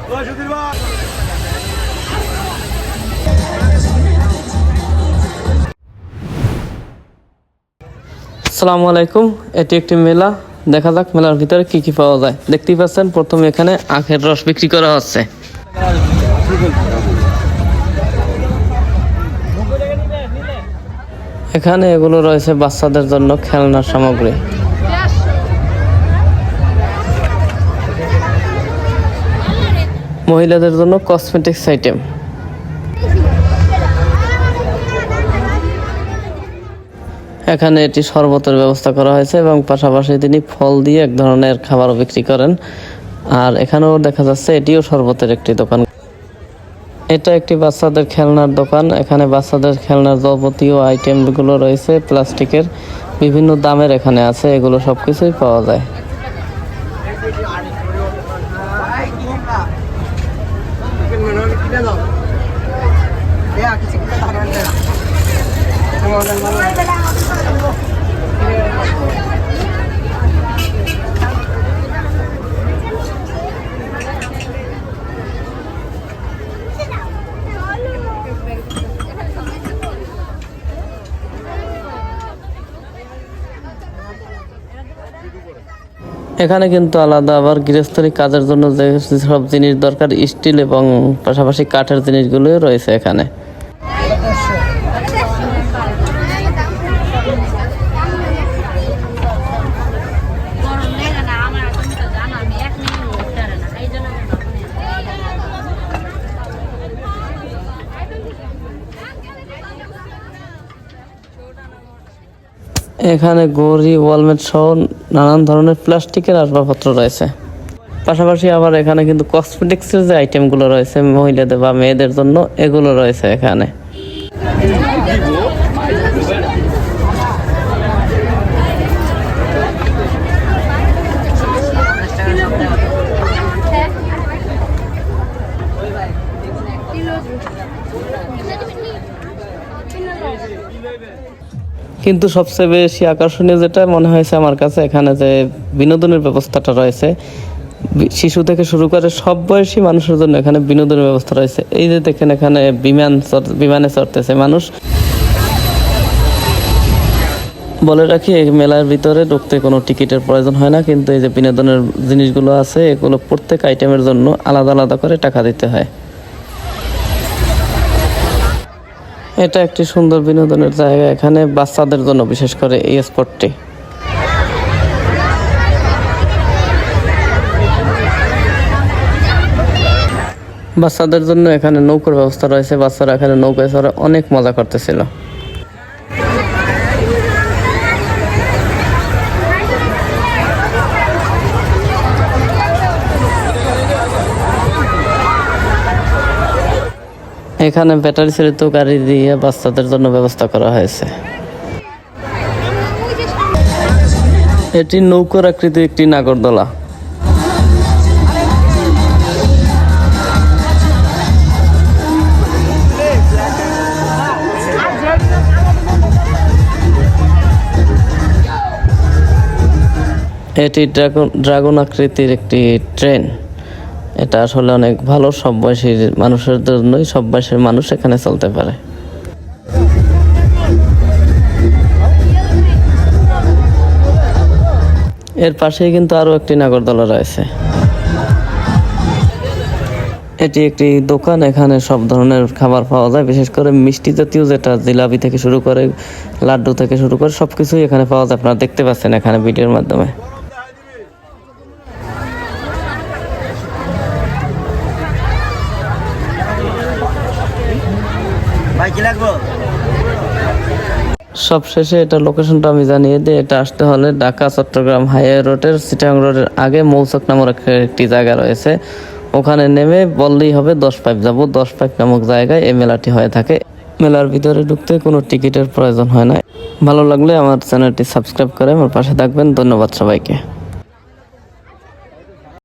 আসসালামু আলাইকুম। এটি একটি মেলা, দেখা যাক মেলার ভিতরে কি কি পাওয়া যায়। দেখতেই পাচ্ছেন প্রথমে এখানে আখের রস বিক্রি করা হচ্ছে। এখানে এগুলো রয়েছে বাচ্চাদের জন্য খেলনার সামগ্রী। মহিলাদের জন্য কসমেটিক্স আইটেম। এখানে এটি শরবতের ব্যবস্থা করা হয়েছে এবং পাশাপাশি তিনি ফল দিয়ে এক ধরনের খাবারও বিক্রি করেন। আর এখানেও দেখা যাচ্ছে এটিও শরবতের একটি দোকান। এটা একটি বাচ্চাদের খেলনার দোকান। এখানে বাচ্চাদের খেলনার যাবতীয় আইটেমগুলো রয়েছে, প্লাস্টিকের বিভিন্ন দামের এখানে আছে, এগুলো সবকিছুই পাওয়া যায়। এখানে কিন্তু আলাদা আবার গৃহস্থলী কাজের জন্য যে সব জিনিস দরকার, স্টিল এবং পাশাপাশি কাঠের জিনিসগুলোও রয়েছে এখানে। এখানে গড়ি, ওয়ালমেট সহ নানান ধরনের প্লাস্টিকের আসবাবপত্র রয়েছে। পাশাপাশি আবার এখানে কিন্তু কসমেটিক্সের যে আইটেমগুলো রয়েছে মহিলাদের বা মেয়েদের জন্য, এগুলো রয়েছে এখানে। কিন্তু সবচেয়ে বেশি আকর্ষণীয় যেটা মনে হয়েছে আমার কাছে, এখানে যে বিনোদনের ব্যবস্থাটা রয়েছে, শিশু থেকে শুরু করে সব বয়সী মানুষের জন্য এখানে বিনোদনের ব্যবস্থা রয়েছে। এই যে দেখেন এখানে বিমানে চড়তেছে মানুষ। বলে রাখি, এই মেলার ভিতরে ঢুকতে কোনো টিকিটের প্রয়োজন হয় না, কিন্তু এই যে বিনোদনের জিনিসগুলো আছে এগুলো প্রত্যেক আইটেমের জন্য আলাদা আলাদা করে টাকা দিতে হয়। এটা একটি সুন্দর বিনোদনের জায়গা, এখানে বাচ্চাদের জন্য বিশেষ করে এই স্পটটি। বাচ্চাদের জন্য এখানে নৌকার ব্যবস্থা রয়েছে, বাচ্চারা এখানে নৌকায় চড়ে অনেক মজা করতেছিল। এখানে ব্যাটারি চালিত গাড়ি দিয়ে বাচ্চাদের জন্য ব্যবস্থা করা হয়েছে। এটি নৌকার আকৃতির একটি নাগরদোলা। এটি ড্রাগন আকৃতির একটি ট্রেন। এটা আসলে অনেক ভালো, সব বয়সী মানুষের জন্যই, সব বয়সের মানুষ এখানে চলতে পারে। এর পাশেই কিন্তু আরো একটি নাগরদোলা রয়েছে। এটি একটি দোকান, এখানে সব ধরনের খাবার পাওয়া যায়, বিশেষ করে মিষ্টি জাতীয়, যেটা জিলাপি থেকে শুরু করে লাড্ডু থেকে শুরু করে সবকিছুই এখানে পাওয়া যায়। আপনারা দেখতে পাচ্ছেন এখানে ভিডিওর মাধ্যমে। সবশেষে এটা লোকেশনটা আমি জানিয়ে দিই। এটা আসতে হলে ঢাকা চট্টগ্রাম হাইওয়ে রোডের চিটাগাং রোডের আগে মৌচক নামক একটি জায়গা রয়েছে, ওখানে নেমে বললেই হবে 10 পাইপ যাবো। 10 পাইপ নামক জায়গায় এই মেলাটি হয়ে থাকে। মেলার ভিতরে ঢুকতে কোনো টিকিটের প্রয়োজন হয় না। ভালো লাগলে আমার চ্যানেলটি সাবস্ক্রাইব করে আমার পাশে থাকবেন। ধন্যবাদ সবাইকে।